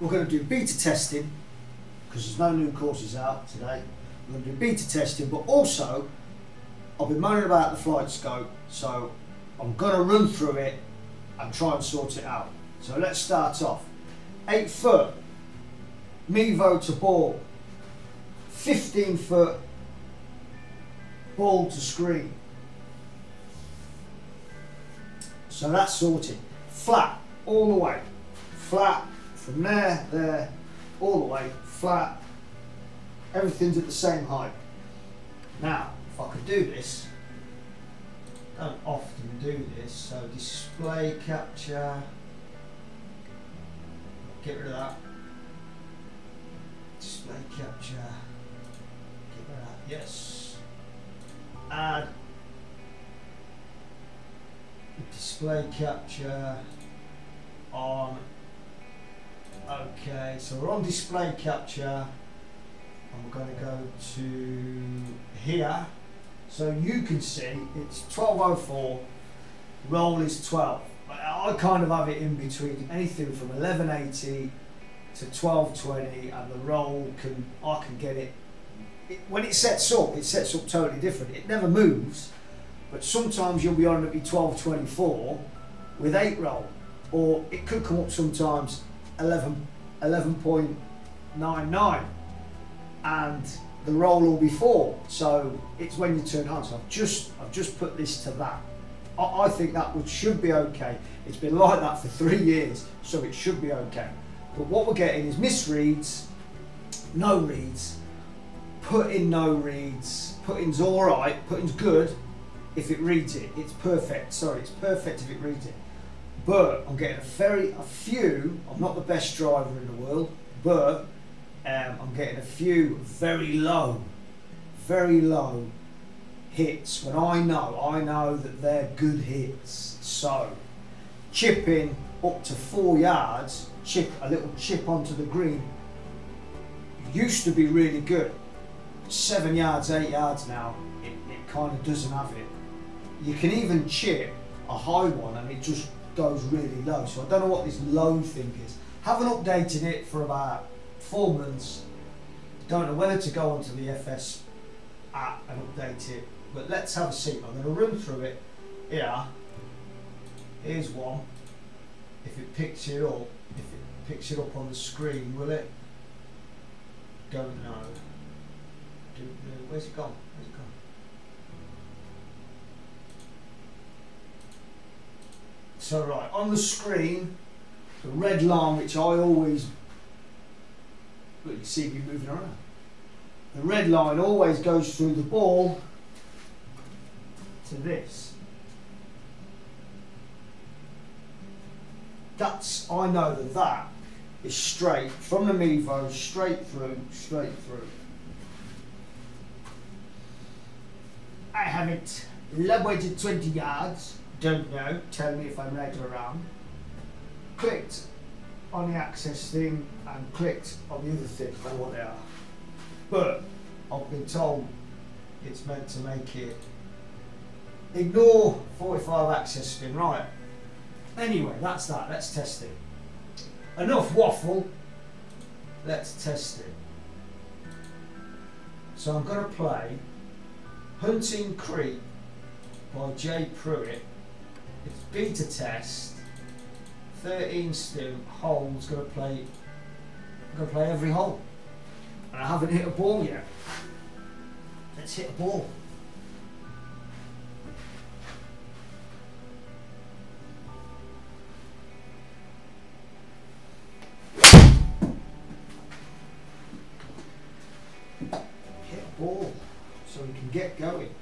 we're going to do beta testing, because there's no new courses out today. We're going to do beta testing, but also I've been moaning about the flight scope, so I'm going to run through it and try and sort it out. So let's start off. 8 foot Mevo to ball, 15 foot ball to screen. So that's sorted. Flat all the way. Flat from there, all the way, flat. Everything's at the same height. Now, if I could do this, I don't often do this, so display capture, get rid of that. Display capture, get rid of that, yes. Add display capture on. Okay, so we're on display capture and we're going to go to here, so you can see it's 1204, roll is 12. I kind of have it in between anything from 1180 to 1220, and the roll I can get it when it sets up totally different. It never moves, but sometimes you'll be on it be 1224 with 8 roll, or it could come up sometimes 11.99 and the roll will be 4. So it's when you turn on. So I've just put this to that. I think that should be okay. It's been like that for 3 years, so it should be okay. But what we're getting is misreads, no reads, put in no reads, put-in's alright, put-in's good if it reads it. It's perfect, sorry, it's perfect if it reads it. But I'm getting a few, I'm not the best driver in the world, but I'm getting a few very low hits when I know that they're good hits. So chipping up to 4 yards, a little chip onto the green, used to be really good. 7 yards, 8 yards now, it kind of doesn't have it. You can even chip a high one and it just goes really low. So I don't know what this low thing is. Haven't updated it for about 4 months. Don't know whether to go onto the FS app and update it, but let's have a see. I'm going to run through it here. Here's one. If it picks it up, on the screen, will it? Don't know. Where's it gone? Where's it gone? So right, on the screen, the red line, which I always, look, you see me moving around. The red line always goes through the ball to this. I know that is straight from the Mevo, straight through. I have it lob weighted 20 yards. Don't know, tell me if I'm right or wrong. Clicked on the access thing and clicked on the other thing, I don't know what they are. But I've been told it's meant to make it ignore 45 access spin, right? Anyway, that's that, let's test it. Enough waffle, let's test it. So I'm going to play Hunting Creek by JPruitt. It's beta test, 13 stim, holes, going to play every hole. And I haven't hit a ball yet. Let's hit a ball. Hit a ball so we can get going.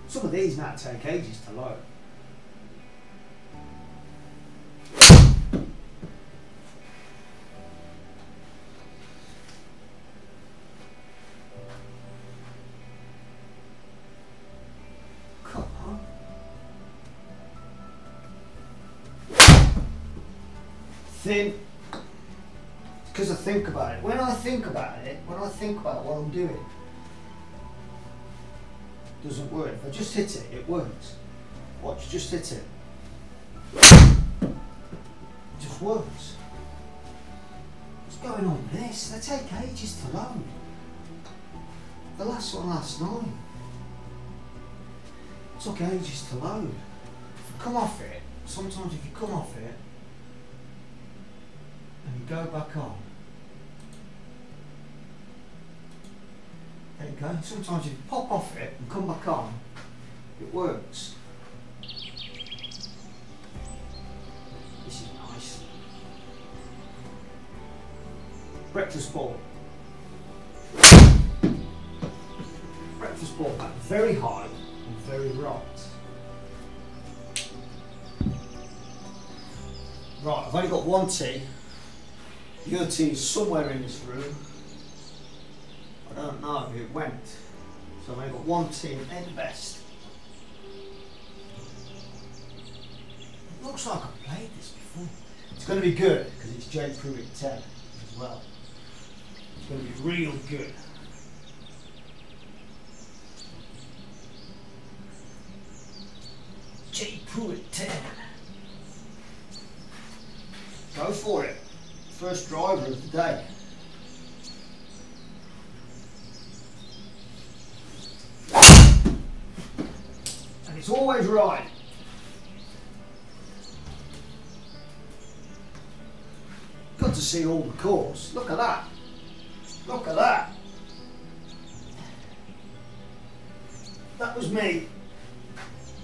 Some of these now take ages to load. Come on. Thin. Because I think about it. When I think about what I'm doing, doesn't work. If I just hit it, it works. Watch, just hit it. It just works. What's going on with this? They take ages to load. The last one last night took ages to load. If you come off it, sometimes if you come off it and you go back on, there you go. Sometimes if you pop off it and come back on, it works. This is nice. Breakfast ball. Breakfast ball back very high and very right. Right, I've only got one tee. The other tee is somewhere in this room. I don't know if it went. So I've only got one tee and best. It looks like I've played this before. It's going to be good because it's JPruitt10 as well. It's going to be real good. JPruitt10. Go for it. First driver of the day. And it's always right. Good to see all the course. Look at that. Look at that. That was me.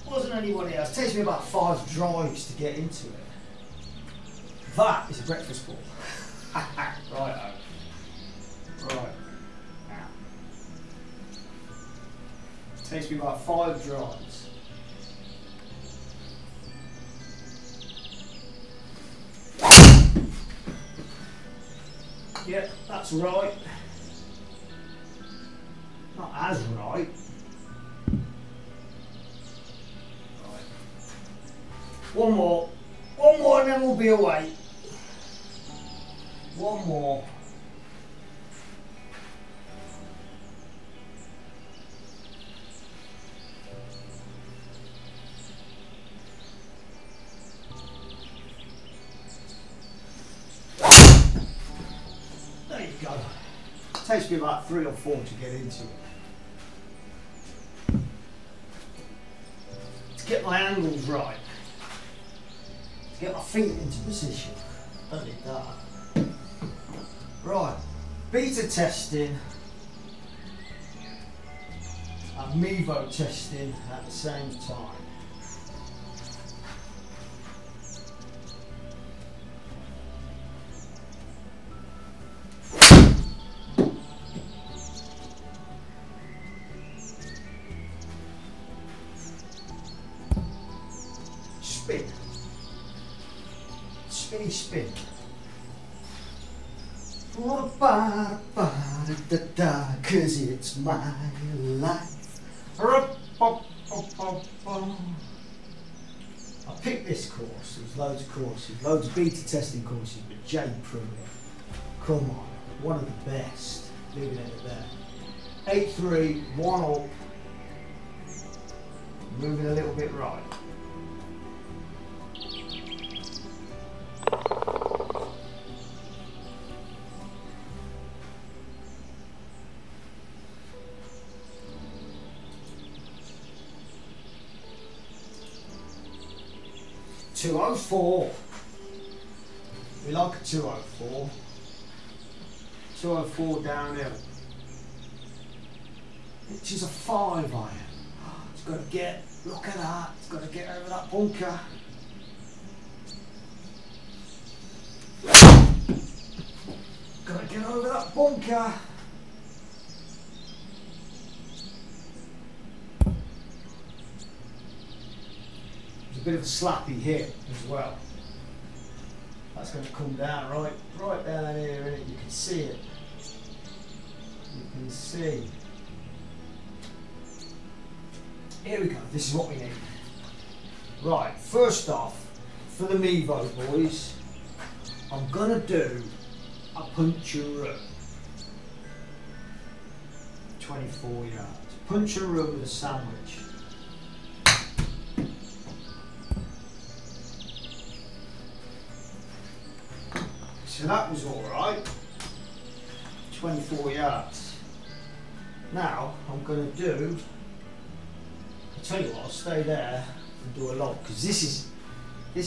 Wasn't anybody else. It takes me about 5 drives to get into it. That is a breakfast ball. Right. Now. It takes me about 5 drives. Yep, that's right. Not as right. One more and then we'll be away. One more. There you go. It takes me about 3 or 4 to get into it. To get my angles right. To get my feet into position. Don't need that. Right, beta testing and Mevo testing at the same time. Spin. Spinny spin. Cause it's my life. I picked this course. There's loads of courses, loads of beta testing courses, but JPruitt, come on, one of the best. Leaving it there. 8-3, 1 up, moving a little bit right. .204. We like a 204. 204 downhill. Which is a 5 iron. It's got to get, look at that, it's got to get over that bunker. Got to get over that bunker. A bit of a slappy hit as well. That's going to come down right down here, innit? You can see it. You can see. Here we go. This is what we need. Right. First off, for the Mevo boys, I'm gonna do a punch and run. 24 yards. Punch and run with a sandwich. So that was all right. 24 yards. Now I'm going to do, I'll tell you what, I'll stay there and do a log, because this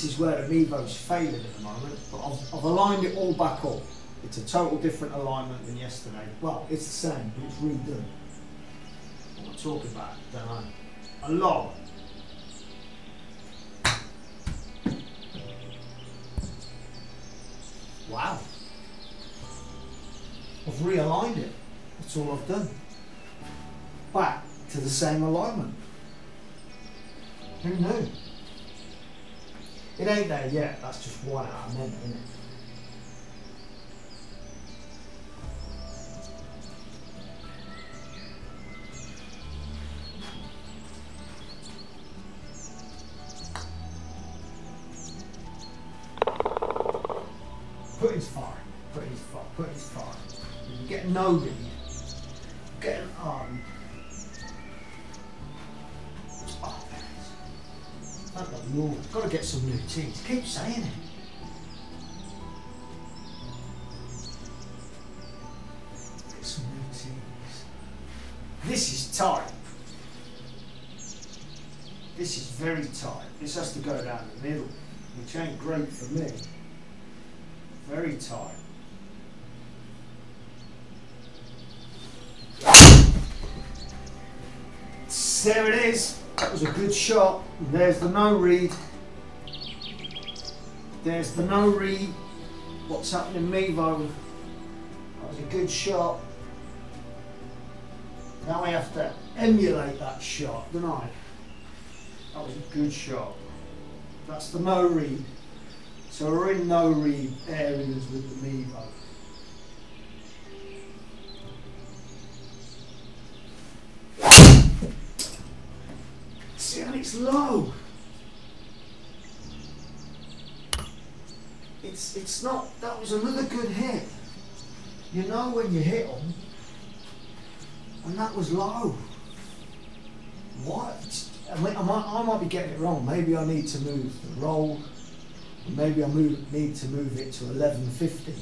is where the Mevo's failing at the moment, but I've aligned it all back up. It's a total different alignment than yesterday. Well, it's the same, but it's redone. What I'm talking about, don't know. A log. Wow. I've realigned it. That's all I've done. Back to the same alignment. Who knew? It ain't there yet. That's just one out of many, isn't it? Putting's fine. Putting's fine. Putting's fine. You get no read. Get an arm. Oh, there it is. Thank the Lord. Got to get some new tees. Keep saying it. Get some new tees. This is tight. This is very tight. This has to go down the middle, which ain't great for me. Very tight. There it is. That was a good shot. There's the no read. There's the no read. What's happening, Mevo? That was a good shot. Now I have to emulate that shot, don't I? That was a good shot. That's the no read. So we're in no read areas with the Mevo. See, and it's low. It's not. That was another good hit. You know when you hit them, and that was low. What? I might be getting it wrong. Maybe I need to move the roll. Maybe I need to move it to 1150,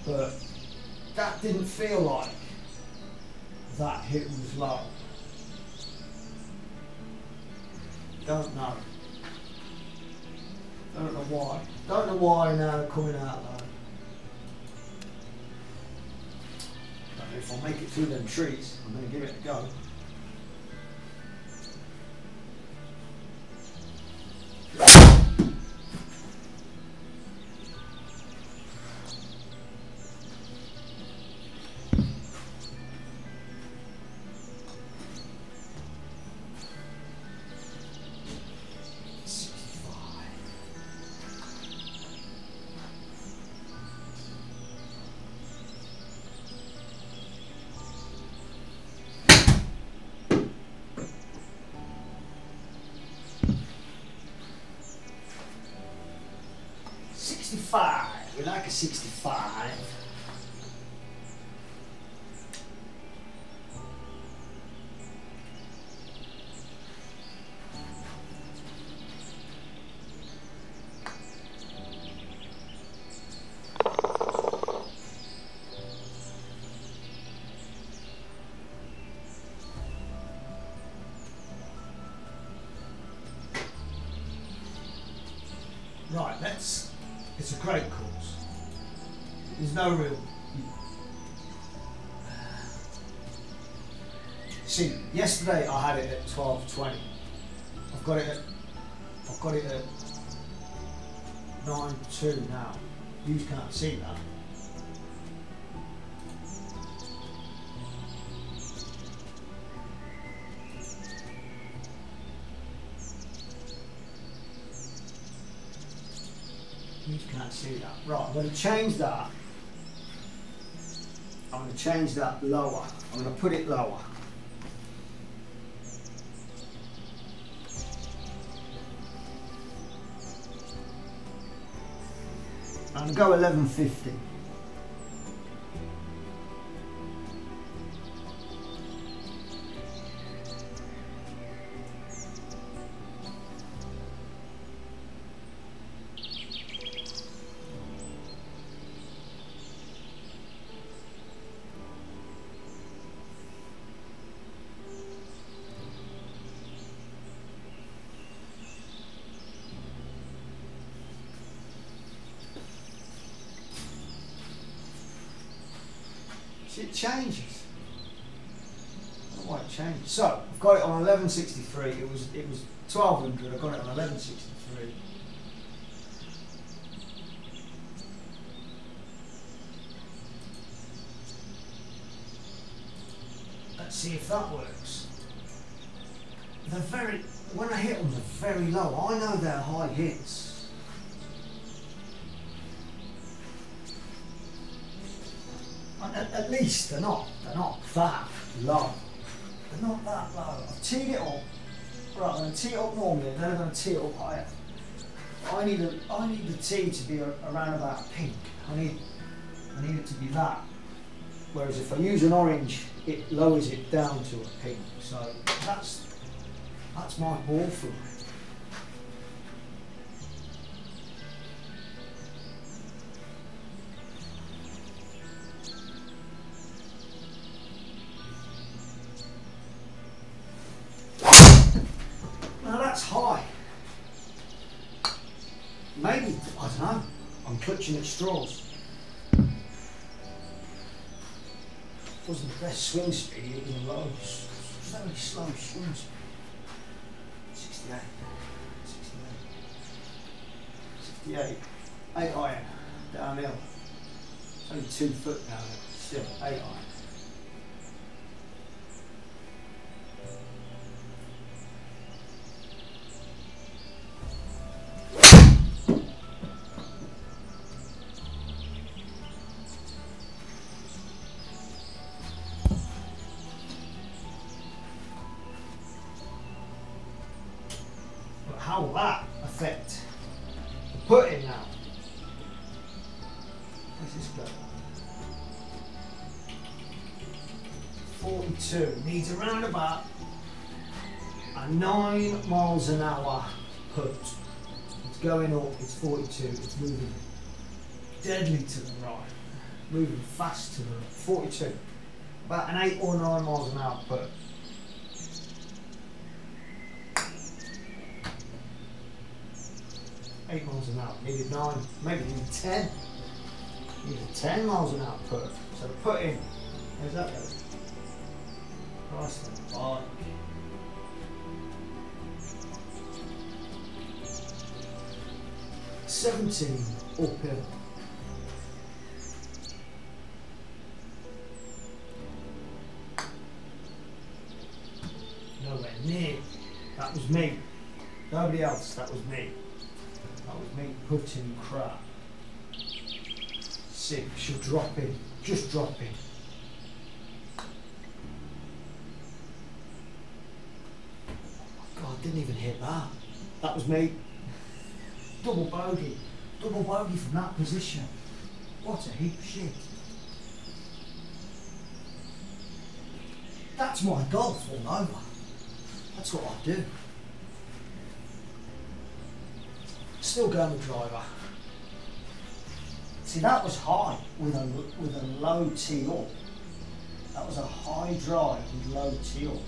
but that didn't feel like that hit was low. Don't know. Don't know why. Don't know why now they're coming out low. Don't know if I'll make it through them trees. I'm going to give it a go. We like a 65. Right, it's a great course. There's no real. See, yesterday I had it at 12:20. I've got it at 9:02 now. You can't see that. You can't see that. Right, I'm going to change that. I'm going to change that lower. I'm going to put it lower. I'm going to go 1150. It changes. I don't know why it changes. So I've got it on 1163. It was 1200. I got it on 1163. Let's see if that works. When I hit them, they're very low. I know they're high hits. At least they're not that low. They're not that low. I've teed it up. Right, I'm going to tee it up normally, and then I'm going to tee it up higher. I need the tee to be around about pink. I need it to be that. Whereas if I use an orange, it lowers it down to a pink. So that's my ball flight. Now that's high. Maybe, I don't know, I'm clutching at straws. Wasn't the best swing speed, it was a low, very slow swing speed. 68, 68, 8 iron, downhill. It's only 2 foot downhill, still 8 iron. How will that affect the putting now? Where's this go? 42, needs around about a 9 miles an hour put. It's going up, it's 42, it's moving deadly to the right, moving fast to the right. 42, about an 8 or 9 miles an hour put. 8 miles an hour, needed 9, maybe needed 10. Needed 10 miles an hour put. So put in, where's that go? Christ on the bike. $17 uphill. Nowhere near. That was me. Nobody else, that was me. That was me putting crap. 6, should drop in. Just drop in. Oh God, didn't even hit that. That was me. Double bogey. Double bogey from that position. What a heap of shit. That's my golf all over. That's what I do. Still going with driver. See, that was high with a low tee up. That was a high drive with low tee up.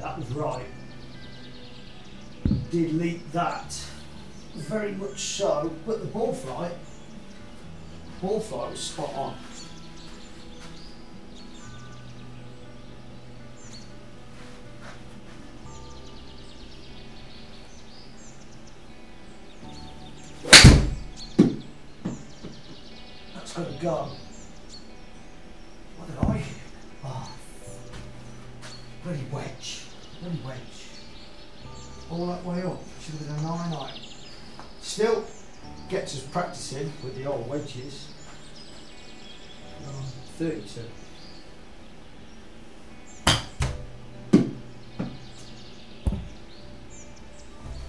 That was right. Did leak that, very much so, but the ball flight was spot on. That's got to go. What did I hit? Oh, bloody wedge. Bloody wedge. All that way up. Should have been a 9 iron. Still gets us practicing with the old wedges. 32.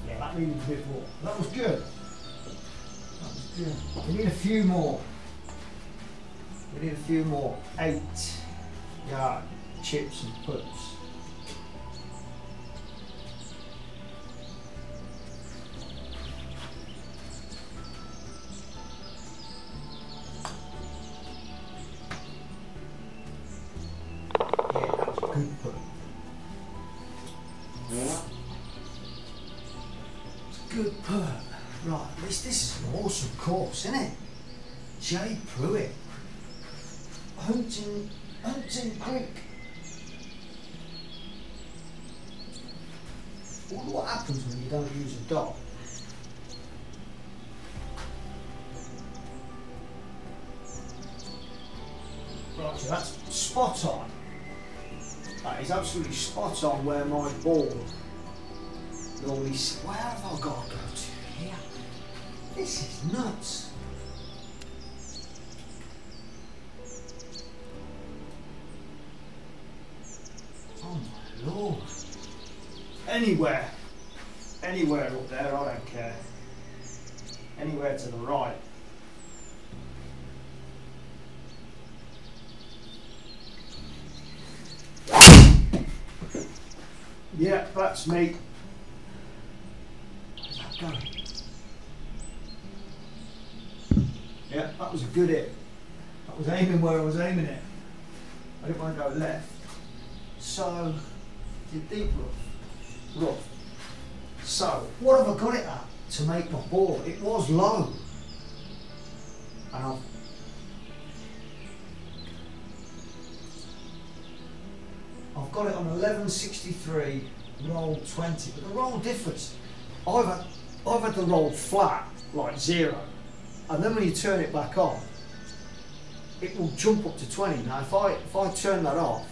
Yeah, that needed a bit more. That was good. That was good. We need a few more. We need a few more 8-yard chips and puts. good perk. Right, this is an awesome course, isn't it? JPruitt. Hunting Creek. I wonder what happens when you don't use a dot. Right, so that's spot on. That is absolutely spot on where my ball normally. Where have I got to go to here? This is nuts. Oh my lord. Anywhere up there, I don't care. Anywhere to the right. Yeah, that's me. Where's that going? Yeah, that was a good hit. That was aiming where I was aiming it. I didn't want to go left. So, did deep rough. So, what have I got it at to make my ball? It was low. And I've got it on 1163, roll 20, but the roll differs. I've had the roll flat, like 0, and then when you turn it back on, it will jump up to 20. Now if I turn that off,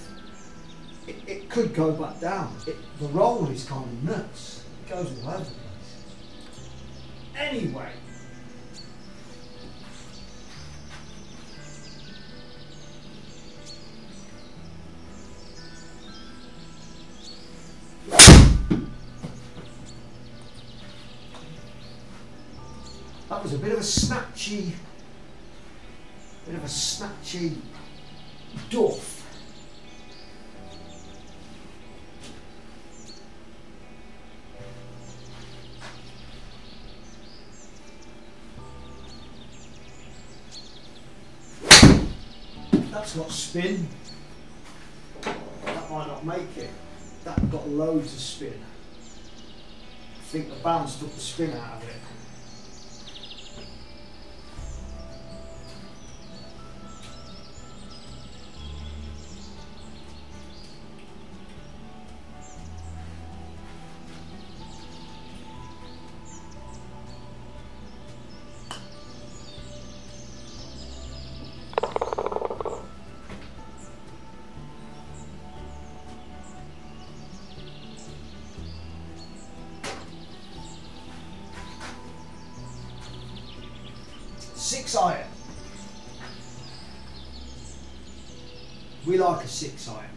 it could go back down. The roll is kind of nuts. It goes all over the place. Anyway. That was a bit of a snatchy duff. That's got spin. That might not make it. That got loads of spin. I think the bounce took the spin out of it. Six iron. We like a 6 iron.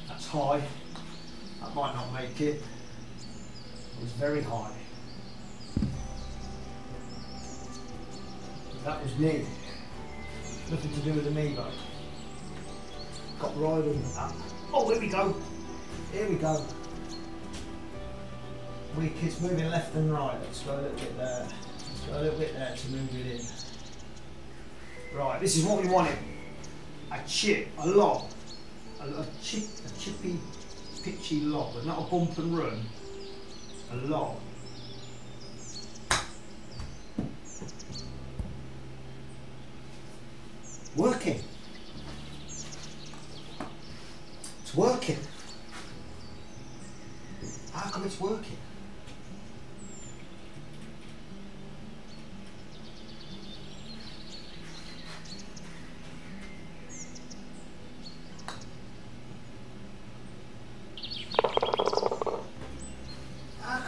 That's high. That might not make it. It was very high. That was me. Nothing to do with the Mevo. Got right on that. Oh, here we go. Here we go. It's moving left and right. Let's go a little bit there. Let's go a little bit there to move it in. Right, this is what we wanted. A chip, a lob. A chippy, pitchy lob, but not a bump and run. A lob. Working. It's working. How come it's working?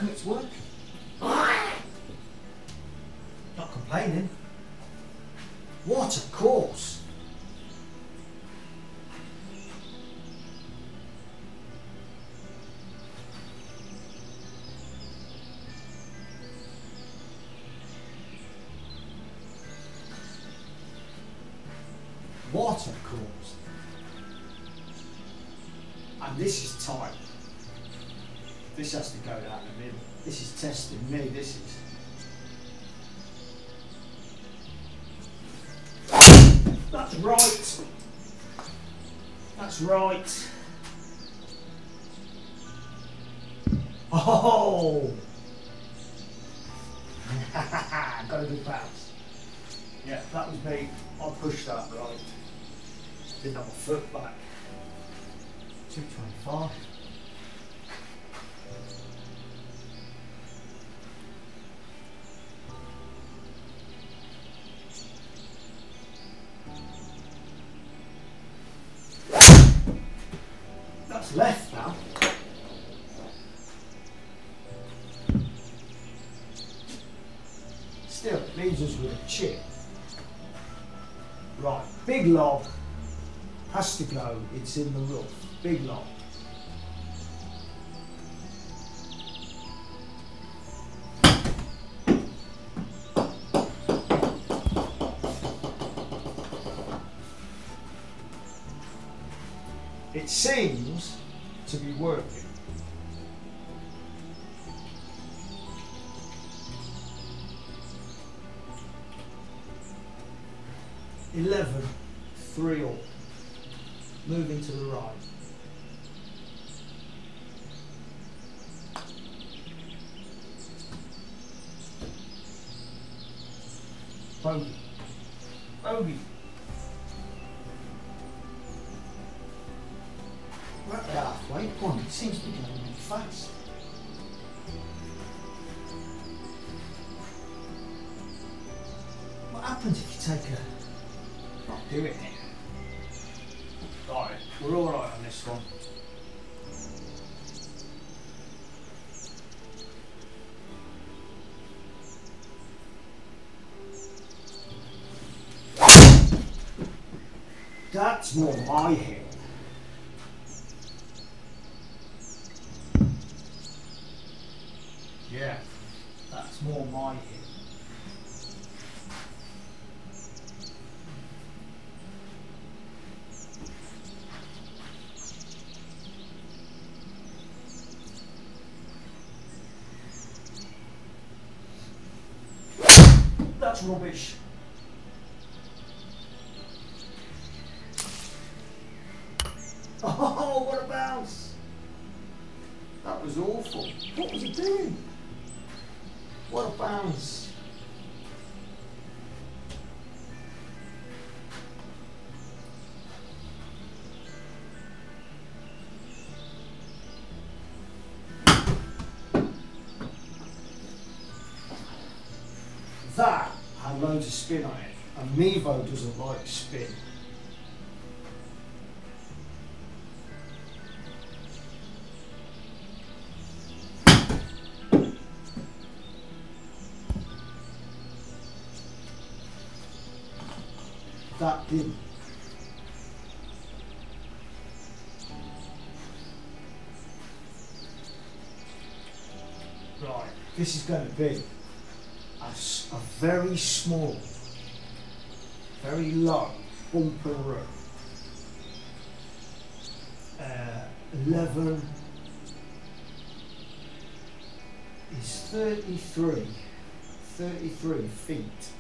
It's working. Not complaining. What a course. What a course. And this is tight. This has to go down the middle. This is testing me, this is. That's right. That's right. Oh! Got a good bounce. Yeah, that was me. I pushed that right. Didn't have my foot back. 225. That's left now. Still, it leaves us with a chip. Right, big lob has to go. It's in the rough. Big lob. It seems to be working. $11, 3 all. Moving to the right. Bogey. Bogey. We're at the halfway point. It seems to be going really fast. What happens if you take a... Not doing it. Right, we're alright on this one. That's more my hit. Yeah, that's more my hit. That's rubbish. Oh, what a bounce! That was awful. What was it doing? What a bounce. That had loads of spin on it, and Mevo doesn't like spin. That didn't. Right, this is going to be a very small, very low bumper row. 11 is 33 feet.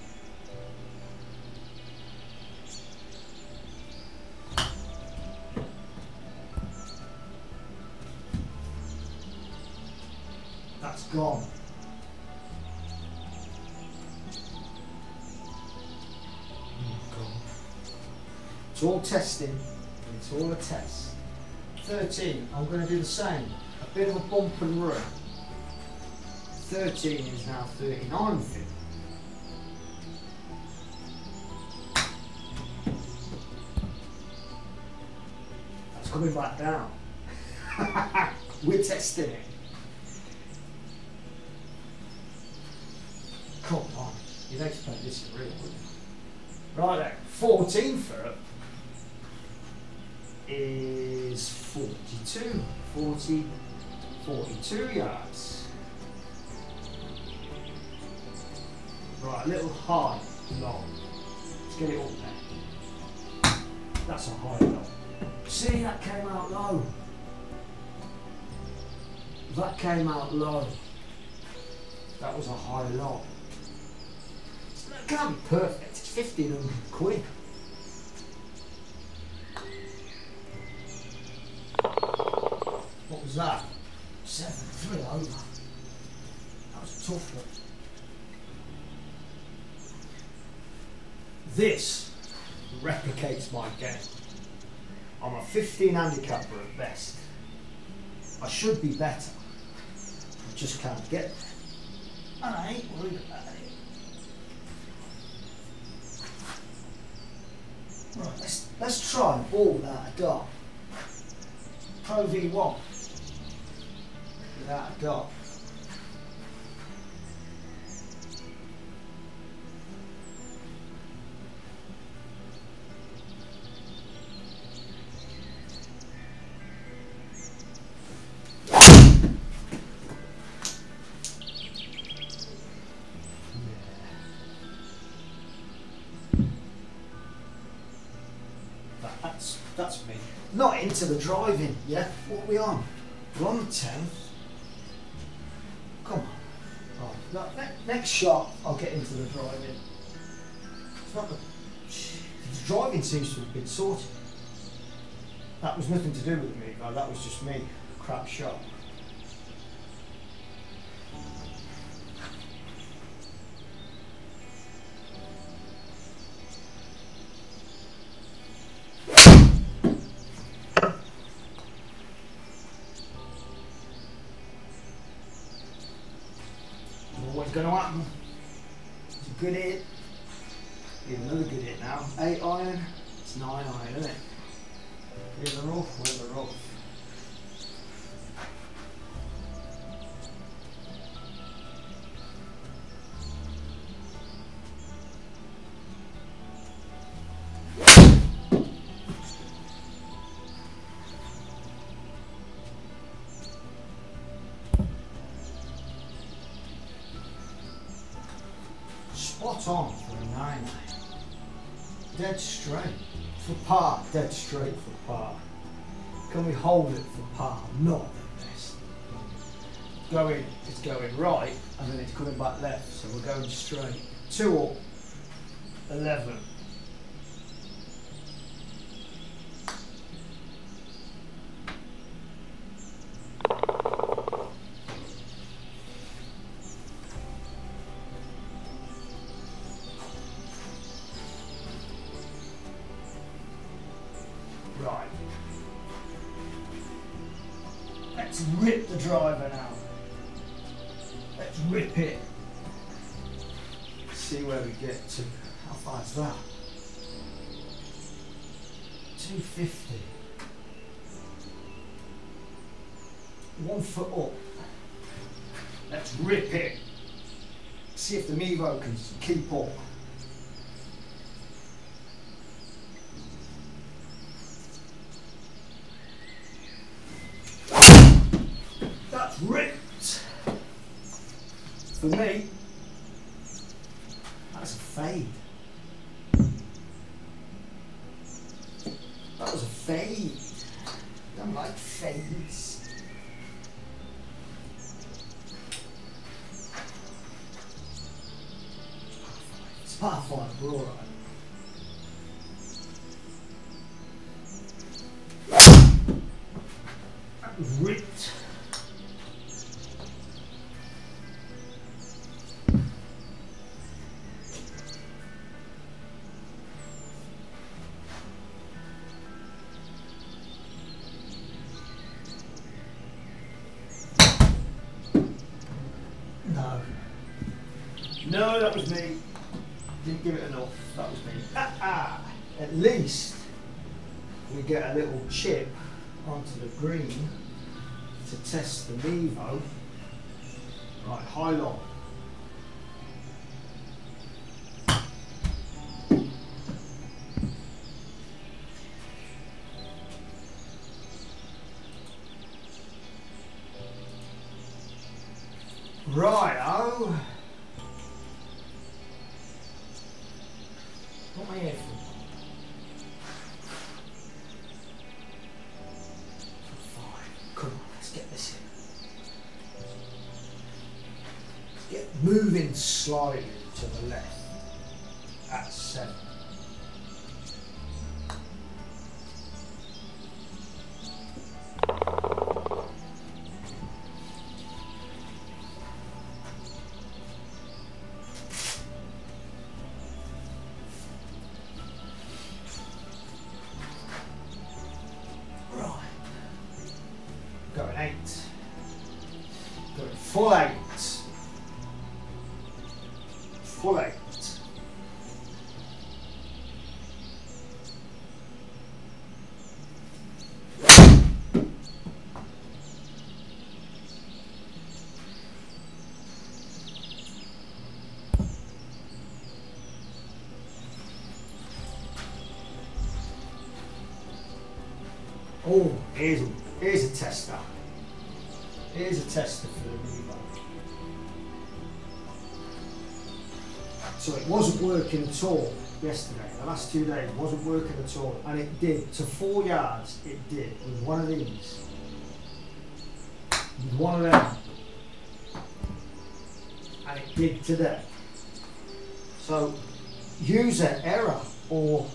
That's gone. It's all testing, it's all a test. 13, I'm going to do the same. A bit of a bump and run. 13 is now 39 feet. That's coming back down. We're testing it. Come on, you'd expect this is real, wouldn't you? Right then, 14 foot is 42 yards. Right, a little high, long. Let's get it up there. That's a high low. See, that came out low. That came out low. That was a high low. It can't be perfect, it's 1,500 quid. What was that? 7, 3 over. That was a tough one. This replicates my game. I'm a 15 handicapper at best. I should be better. I just can't get there. And I ain't worried about it. Right, let's try and ball without a dot. Pro V1 without a dot. That's me. Not into the driving, yeah? What are we on? We're on the 10th. Come on. Oh, no, next shot, I'll get into the driving. It's not the driving seems to have been sorted. That was nothing to do with me, though. That was just me. Crap shot. What's going to happen? It's a good hit. Give another good hit now. 8 iron. It's 9 iron, isn't it? Here's the rough. Where's the rough? Spot on for a 9. Dead straight for par. Dead straight for par. Can we hold it for par? Not the best. It's going right, and then it's coming back left, so we're going straight. 2 up. 11. Right. Let's rip the driver now. Let's rip it. See where we get to. How far is that? 250. 1 foot up. Let's rip it. See if the Mevo can keep up. That's ripped. For me, that's a fade. That was a fade. I don't like fades. It's par 5, we're alright. That was ripped. No, that was me. Didn't give it enough. That was me. At least we get a little chip onto the green to test the Mevo. Right, high long. Right-o. What am I here for? 5. Come on, let's get this in. Let's get moving slightly to the left at 7. full 8. Full 8. Oh, here's a tester. Here's a tester for the Mevo. So it wasn't working at all yesterday. The last 2 days it wasn't working at all, and it did to 4 yards. It did with one of these, with one of them, and it did today. So user error, or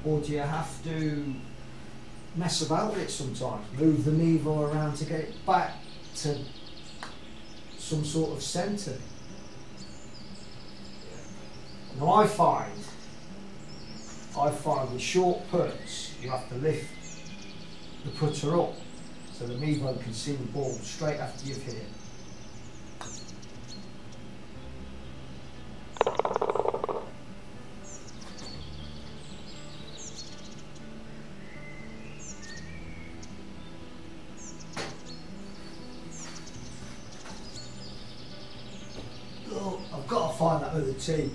do you have to mess about with it sometimes? Move the Mevo around to get it back to some sort of centre. Now I find with short putts you have to lift the putter up so the Mevo can see the ball straight after you've hit it. I've got to find that other tee,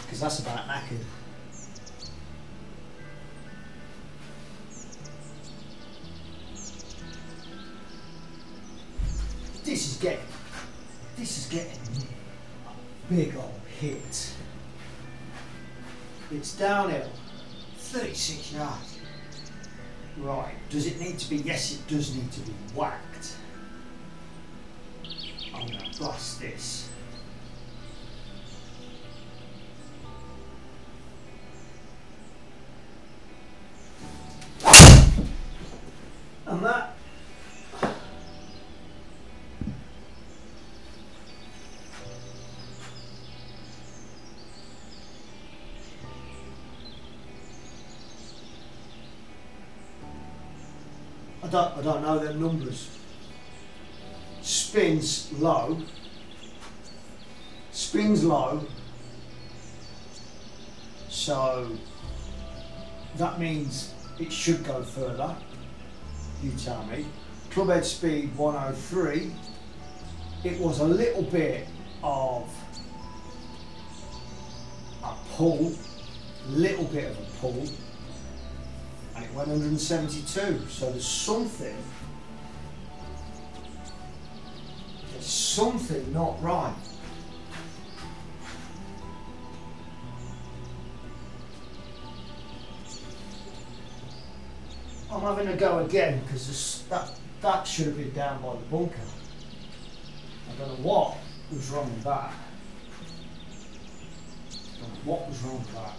because that's about knackered. This is getting a big old hit. It's downhill, 36 yards. Right, does it need to be? Yes, it does need to be whacked. I'm going to blast this. And that, I don't know them numbers. Spins low, so that means it should go further. You tell me. Club head speed 103. It was a little bit of a pull, and it went 172. So there's something not right. I'm having a go again because that should have been down by the bunker. I don't know what was wrong with that. What's wrong with that?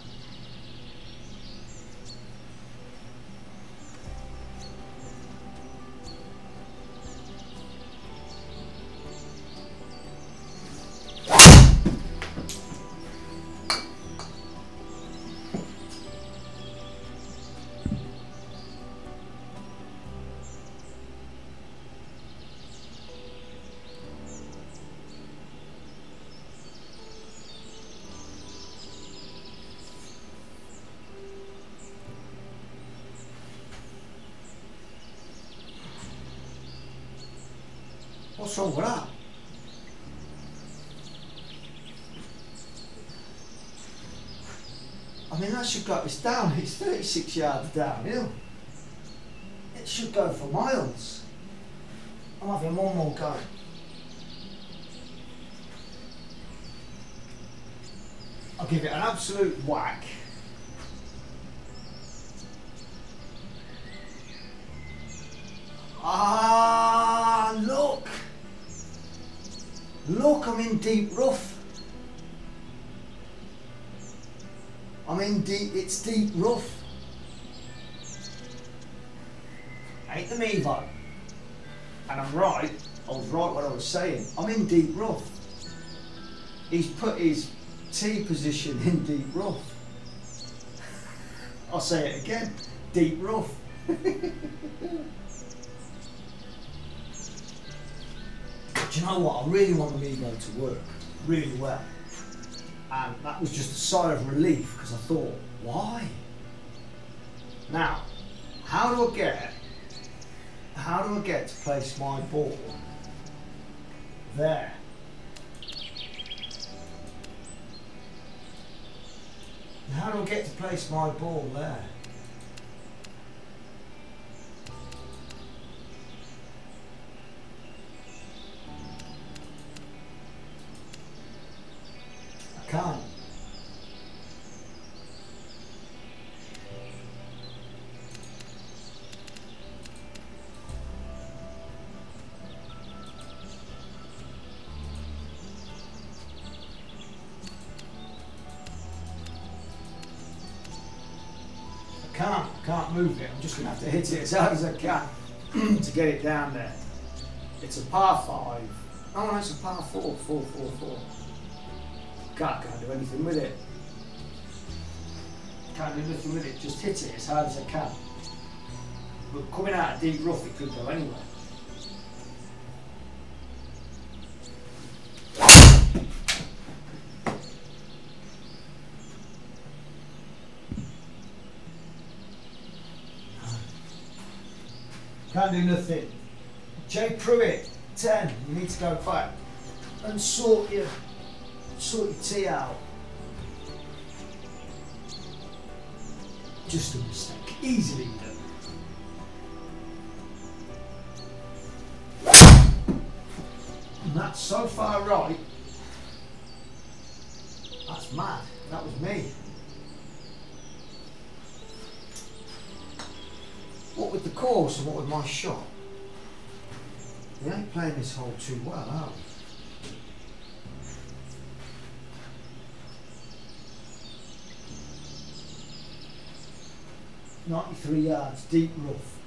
I mean, that should go, it's down, it's 36 yards downhill. It should go for miles. I'm having one more go. I'll give it an absolute whack. Ah, look! Look, I'm in deep rough. It's deep rough. Ain't the Mevo. And I'm right, I was right what I was saying. I'm in deep rough. He's put his tee position in deep rough. I'll say it again, deep rough. Do you know what? I really want the Mevo to work really well. And that was just a sigh of relief because I thought, why? Now, how do I get to place my ball there? How do I get to place my ball there? I can't. I can't move it. I'm just going to have to hit it as hard as I can to get it down there. It's a par 5. Oh no, it's a par 4. 4, 4, 4. Can't do anything with it. Can't do nothing with it. Just hit it as hard as I can. But coming out of deep rough, it could go anywhere. Can't do nothing. JPruitt10, you need to go back and sort your tee out. Just a mistake, easily done. And that's so far right. That's mad. That was me. What with the course and what with my shot? We ain't playing this hole too well, are we? 93 yards, deep rough.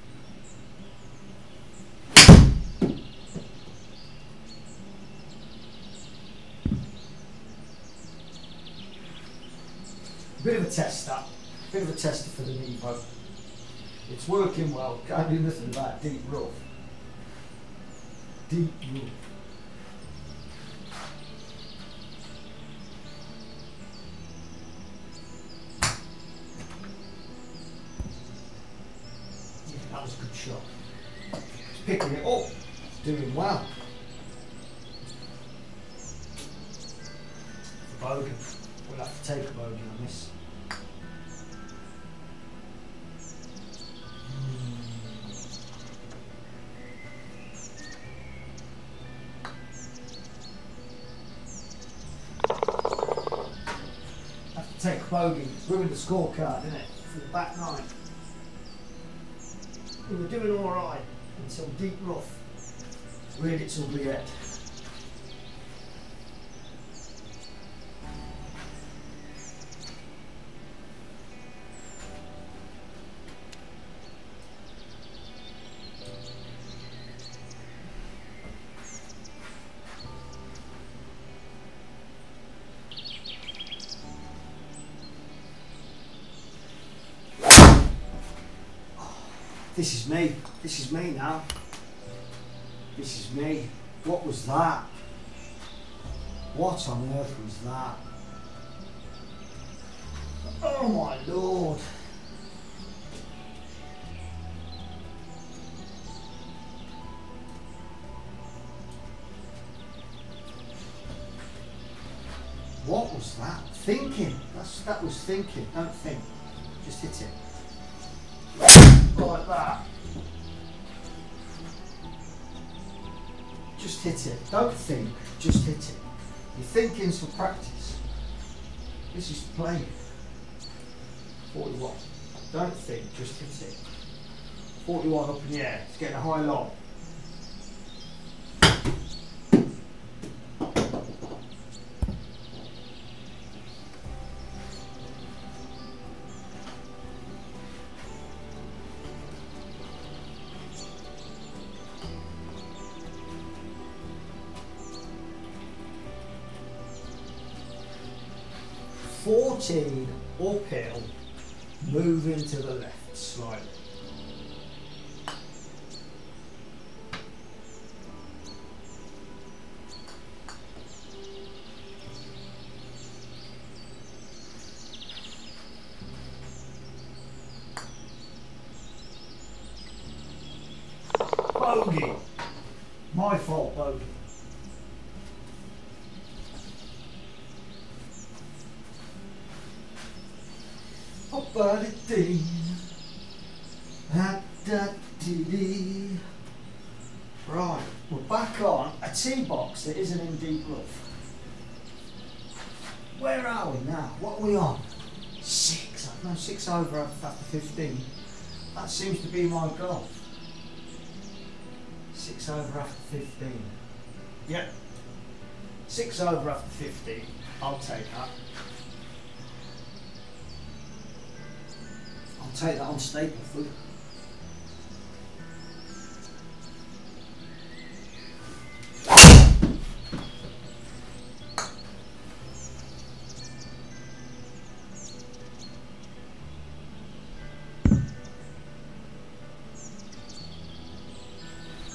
Bit of a tester, bit of a tester for the Mevo. It's working well, can't do nothing about deep rough. Deep rough. Yeah, that was a good shot. It's picking it up, it's doing well. Bogey. We'll have to take a bogey on this. Take a bogey, ruined the scorecard, didn't it? For the back 9. We were doing alright until deep rough reared its ugly head. This is me now. This is me. What was that? What on earth was that? Oh my Lord. What was that? Thinking. That was thinking. Don't think. Just hit it. Like that. Just hit it. Don't think, just hit it. Your thinking's for practice. This is playing. 41. Don't think, just hit it. 41 up in the air. It's getting a high lob. Uphill, moving to the left slightly. Bogey. My fault, bogey. Oh, buddy ding. Right, we're back on a tee box that isn't in deep rough. Where are we now? What are we on? 6. No, 6 over after 15. That seems to be my goal. 6 over after 15. Yep. 6 over after 15. I'll take that. I'll take that on Stapleford.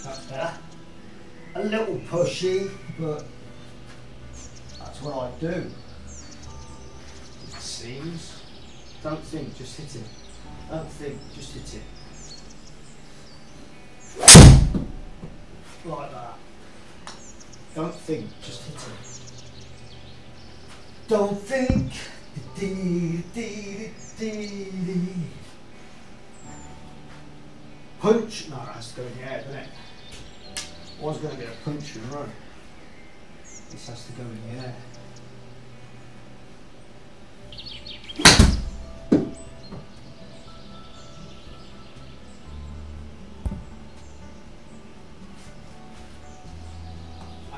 That's better. A little pushy, but that's what I do. It seems. Don't think, just hit it. Don't think, just hit it. Like that. Don't think, just hit it. Don't think. Punch. No, that's going in the air, doesn't it? Was going to get a punch and run. This has to go in the air.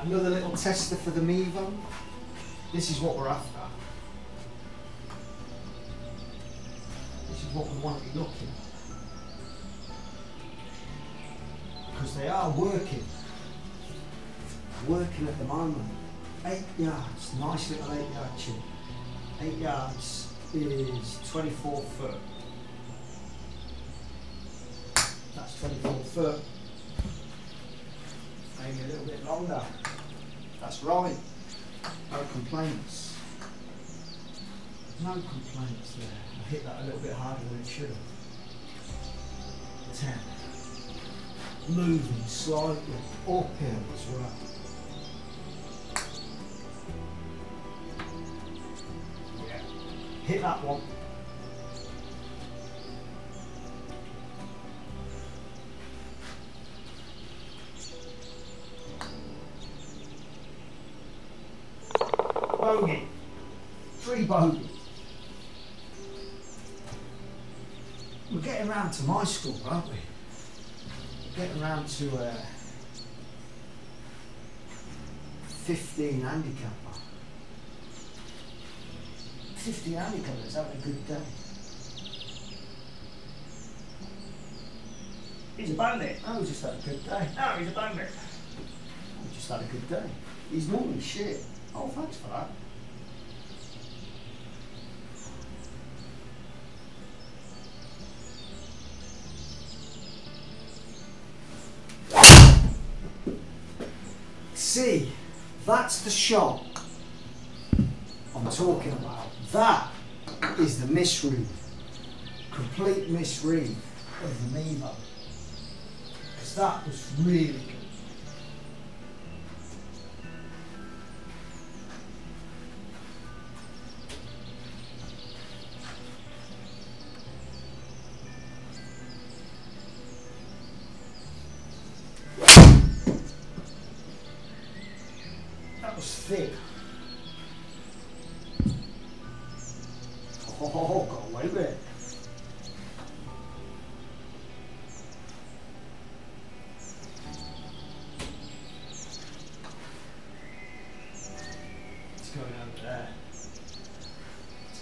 Another little tester for the Mevo. This is what we're after. This is what we want to be looking at. Because they are working. Working at the moment. 8 yards. Nice little 8-yard chip. 8 yards is 24 foot. That's 24 foot. Maybe a little bit longer. That's right. No complaints. No complaints there. I hit that a little bit harder than it should have. 10. Moving slightly uphill as well. Yeah. Hit that one. Bogey. 3 bogeys. We're getting round to my score, aren't we? We're getting round to 15 handicapper. 15 handicapper is having a good day. He's a bandit. Oh, he just had a good day. No, he's a bandit. He just had a good day. He's normally shit. Oh, thanks for that. See, that's the shot I'm talking about. That is the misread. Complete misread of the Mevo. Because that was really good. Thick. Oh, got away with it. It's going over there. It's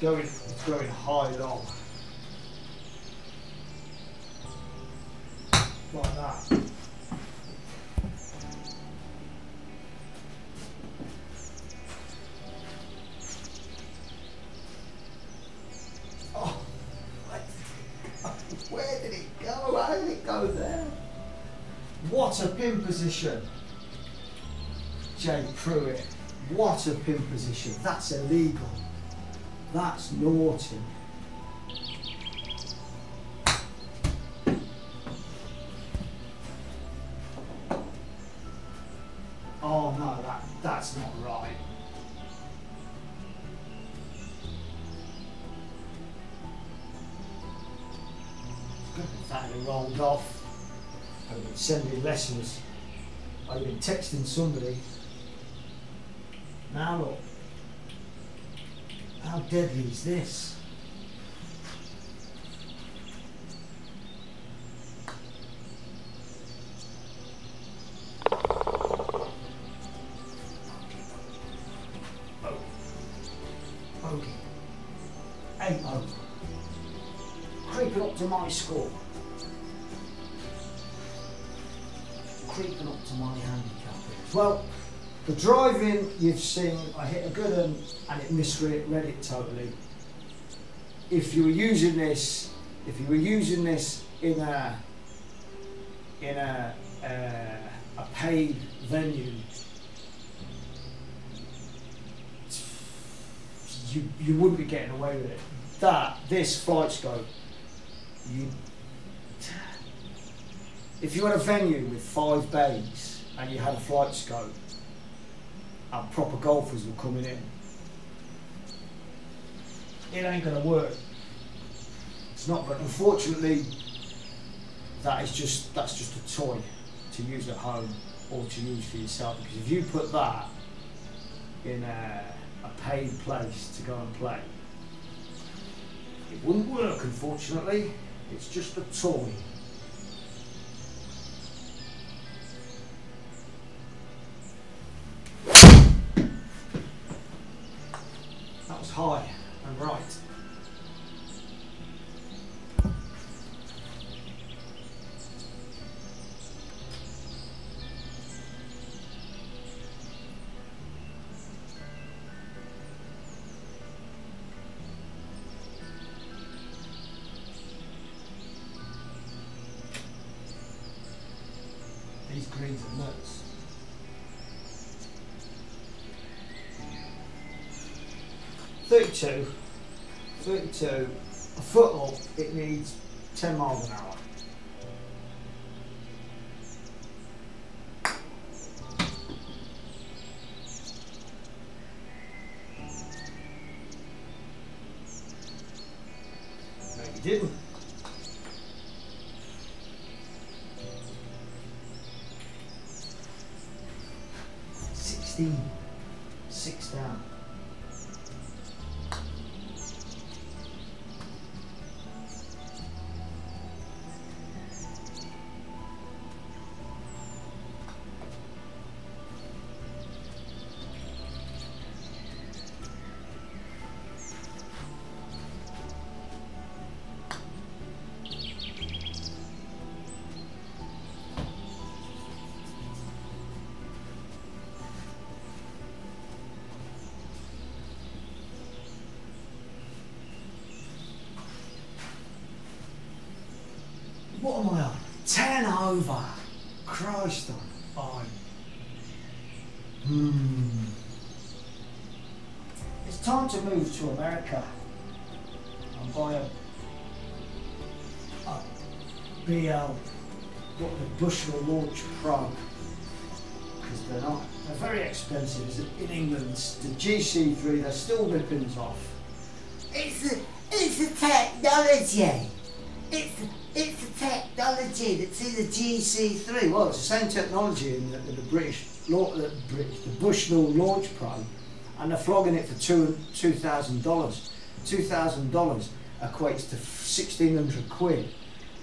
going high long. Like that. Where did it go? How did it go there? What a pin position. JPruitt. What a pin position. That's illegal. That's naughty. If that had rolled off, I'd have been sending lessons, I'd have been texting somebody. Now look, how deadly is this? Bogey. 8-0. Creeping up to my score. Creeping up to my handicap. Well, the driving you've seen, I hit a good one and it misread it totally. If you were using this, in a paid venue, you wouldn't be getting away with it. This flight scope, if you had a venue with 5 bays and you had a flight scope and proper golfers were coming in, it ain't gonna work. It's not, but unfortunately that's just a toy to use at home or to use for yourself, because if you put that in a paid place to go and play, it wouldn't work, unfortunately. It's just a toy. That was high and right. These greens are nuts. .32, a foot up, it needs 10 miles an hour. No, you didn't. Six down. What am I on? 10 over. Christ on 5. It's time to move to America and buy a BL, what the Bushnell Launch Pro, because they're very expensive. In England, the GC3, they're still ripping us off. It's the technology. It's the technology that's in the GC3. Well, it's the same technology in the the Bushnell Launch Pro, and they're flogging it for $2,000. $2,000 equates to 1,600 quid,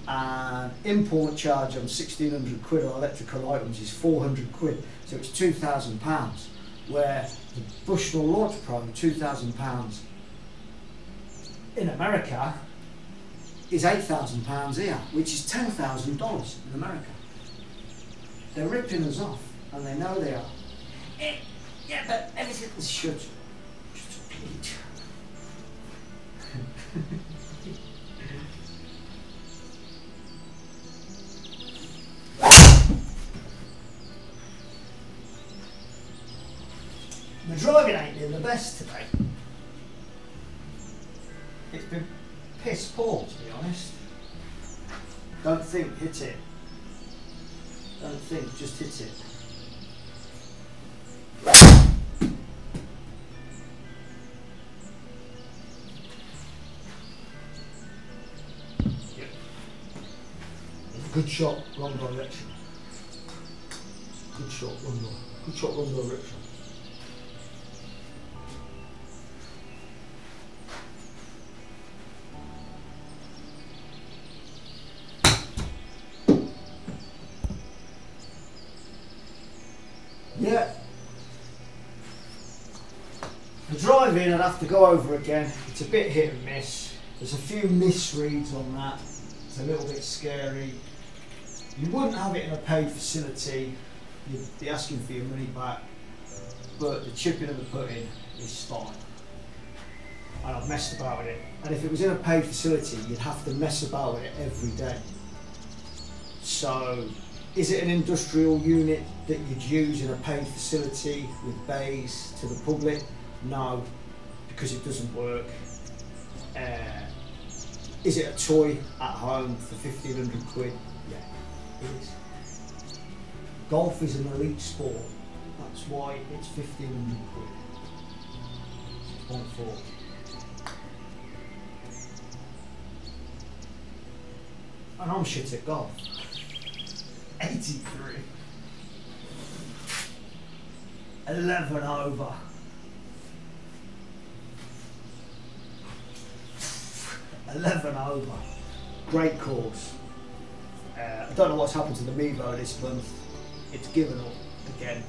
and import charge on 1,600 quid on electrical items is 400 quid. So it's £2,000. Where the Bushnell Launch Pro, £2,000 in America, is £8,000 here, which is $10,000 in America. They're ripping us off, and they know they are. Yeah, but everything's shut. The driving ain't been the best today. It's been piss poor, to be honest. Don't think, hit it. Don't think, just hit it. Yep. Good shot, wrong direction. Good shot, wrong direction. Yeah. The drive in I'd have to go over again. It's a bit hit and miss. There's a few misreads on that. It's a little bit scary. You wouldn't have it in a paid facility. You'd be asking for your money back. But the chipping and the putting is fine. And I've messed about with it. And if it was in a paid facility, you'd have to mess about with it every day. So, is it an industrial unit that you'd use in a paid facility with bays to the public? No, because it doesn't work. Is it a toy at home for 1,500 quid? Yeah, it is. Golf is an elite sport. That's why it's 1,500 quid. 6.4. And I'm shit at golf. 83. 11 over. 11 over. Great course. I don't know what's happened to the Mevo this month. It's given up again.